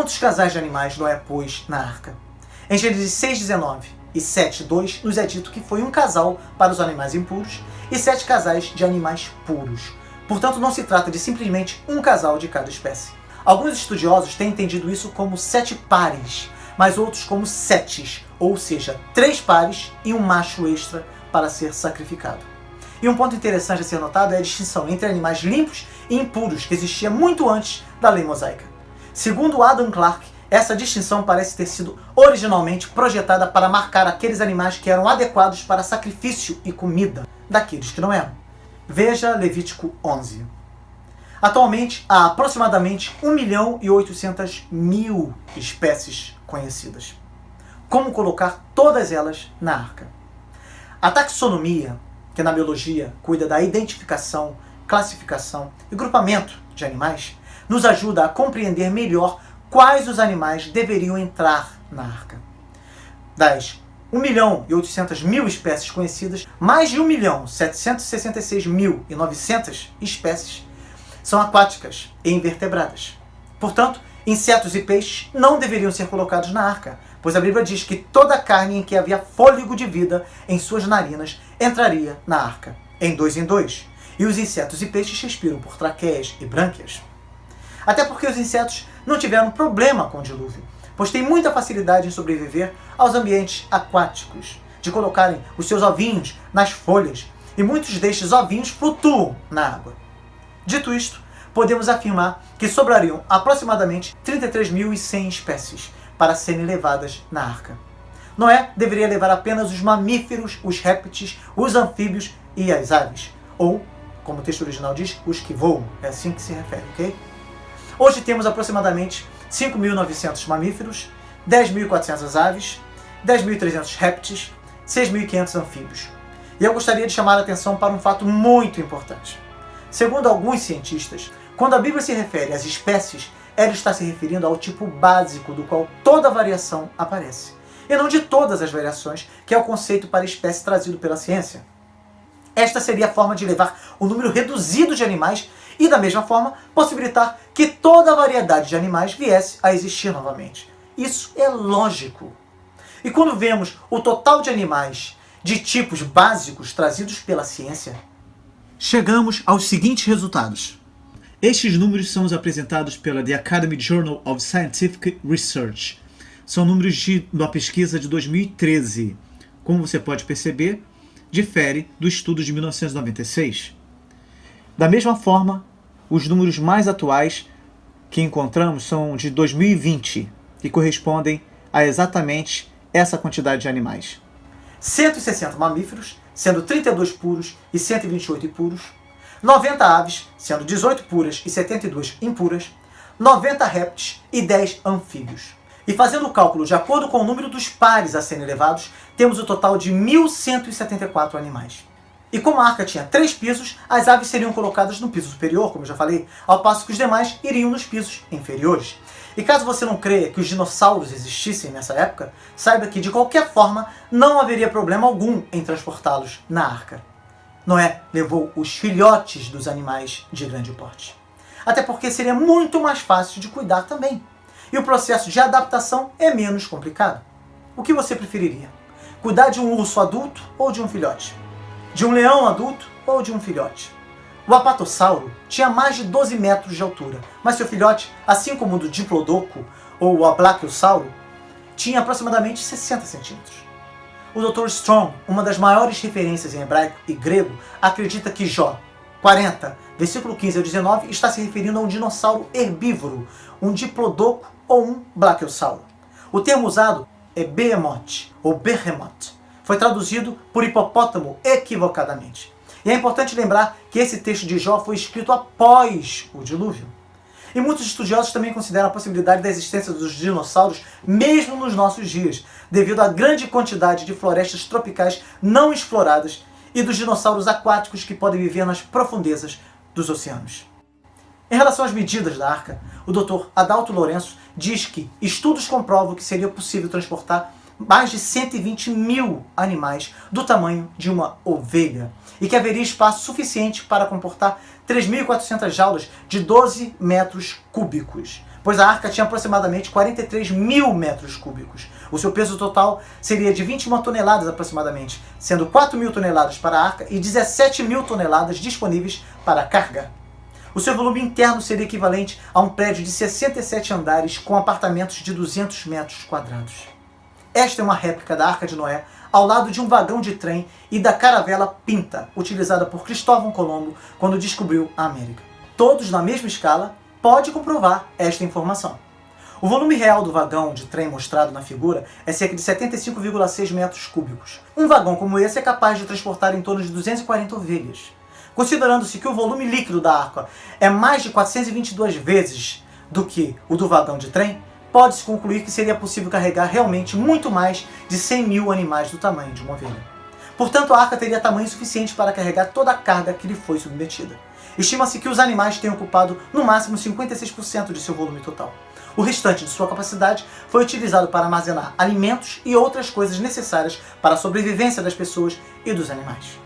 Quantos casais de animais Noé pôs na arca? Em Gênesis 6:19 e 7:2 nos é dito que foi um casal para os animais impuros e 7 casais de animais puros. Portanto, não se trata de simplesmente um casal de cada espécie. Alguns estudiosos têm entendido isso como 7 pares, mas outros como setes, ou seja, 3 pares e um macho extra para ser sacrificado. E um ponto interessante a ser notado é a distinção entre animais limpos e impuros, que existia muito antes da lei mosaica. Segundo Adam Clarke, essa distinção parece ter sido originalmente projetada para marcar aqueles animais que eram adequados para sacrifício e comida daqueles que não eram. Veja Levítico 11. Atualmente, há aproximadamente 1.800.000 espécies conhecidas. Como colocar todas elas na arca? A taxonomia, que na biologia cuida da identificação, classificação e grupamento de animais, nos ajuda a compreender melhor quais os animais deveriam entrar na arca. Das 1.800.000 espécies conhecidas, mais de 1.766.900 espécies são aquáticas e invertebradas. Portanto, insetos e peixes não deveriam ser colocados na arca, pois a Bíblia diz que toda a carne em que havia fôlego de vida em suas narinas entraria na arca, em 2 em 2, e os insetos e peixes respiram por traqueias e brânquias. Até porque os insetos não tiveram problema com o dilúvio, pois têm muita facilidade em sobreviver aos ambientes aquáticos, de colocarem os seus ovinhos nas folhas, e muitos destes ovinhos flutuam na água. Dito isto, podemos afirmar que sobrariam aproximadamente 33.100 espécies para serem levadas na arca. Noé deveria levar apenas os mamíferos, os répteis, os anfíbios e as aves, ou, como o texto original diz, os que voam, é assim que se refere, ok? Hoje temos aproximadamente 5.900 mamíferos, 10.400 aves, 10.300 répteis, 6.500 anfíbios. E eu gostaria de chamar a atenção para um fato muito importante. Segundo alguns cientistas, quando a Bíblia se refere às espécies, ela está se referindo ao tipo básico do qual toda variação aparece, e não de todas as variações, que é o conceito para espécie trazido pela ciência. Esta seria a forma de levar um número reduzido de animais e, da mesma forma, possibilitar que toda a variedade de animais viesse a existir novamente. Isso é lógico. E quando vemos o total de animais de tipos básicos trazidos pela ciência, chegamos aos seguintes resultados. Estes números são os apresentados pela The Academy Journal of Scientific Research. São números da pesquisa de 2013. Como você pode perceber, difere do estudo de 1996. Da mesma forma, os números mais atuais que encontramos são de 2020, que correspondem a exatamente essa quantidade de animais. 160 mamíferos, sendo 32 puros e 128 impuros, 90 aves, sendo 18 puras e 72 impuras, 90 répteis e 10 anfíbios. E fazendo o cálculo de acordo com o número dos pares a serem levados, temos o total de 1.174 animais. E como a arca tinha 3 pisos, as aves seriam colocadas no piso superior, como eu já falei, ao passo que os demais iriam nos pisos inferiores. E caso você não creia que os dinossauros existissem nessa época, saiba que, de qualquer forma, não haveria problema algum em transportá-los na arca. Noé levou os filhotes dos animais de grande porte. Até porque seria muito mais fácil de cuidar também. E o processo de adaptação é menos complicado. O que você preferiria? Cuidar de um urso adulto ou de um filhote? De um leão adulto ou de um filhote? O apatossauro tinha mais de 12 metros de altura, mas seu filhote, assim como o do diplodocus ou o ablaciosauro, tinha aproximadamente 60 centímetros. O Dr. Strong, uma das maiores referências em hebraico e grego, acredita que Jó 40, versículo 15 ao 19, está se referindo a um dinossauro herbívoro, um diplodocus ou um brachiosauro. O termo usado é behemoth ou behemoth. Foi traduzido por hipopótamo equivocadamente. E é importante lembrar que esse texto de Jó foi escrito após o dilúvio. E muitos estudiosos também consideram a possibilidade da existência dos dinossauros mesmo nos nossos dias, devido à grande quantidade de florestas tropicais não exploradas e dos dinossauros aquáticos que podem viver nas profundezas dos oceanos. Em relação às medidas da arca, o Dr. Adalto Lourenço diz que estudos comprovam que seria possível transportar mais de 120.000 animais do tamanho de uma ovelha e que haveria espaço suficiente para comportar 3.400 jaulas de 12 metros cúbicos, pois a arca tinha aproximadamente 43 mil metros cúbicos. O seu peso total seria de 21 toneladas aproximadamente, sendo 4 mil toneladas para a arca e 17 mil toneladas disponíveis para a carga. O seu volume interno seria equivalente a um prédio de 67 andares com apartamentos de 200 metros quadrados. Esta é uma réplica da Arca de Noé, ao lado de um vagão de trem e da caravela Pinta, utilizada por Cristóvão Colombo quando descobriu a América. Todos na mesma escala, pode comprovar esta informação. O volume real do vagão de trem mostrado na figura é cerca de 75,6 metros cúbicos. Um vagão como esse é capaz de transportar em torno de 240 ovelhas. Considerando-se que o volume líquido da arca é mais de 422 vezes do que o do vagão de trem, pode-se concluir que seria possível carregar realmente muito mais de 100 mil animais do tamanho de uma ovelha. Portanto, a arca teria tamanho suficiente para carregar toda a carga que lhe foi submetida. Estima-se que os animais tenham ocupado no máximo 56% de seu volume total. O restante de sua capacidade foi utilizado para armazenar alimentos e outras coisas necessárias para a sobrevivência das pessoas e dos animais.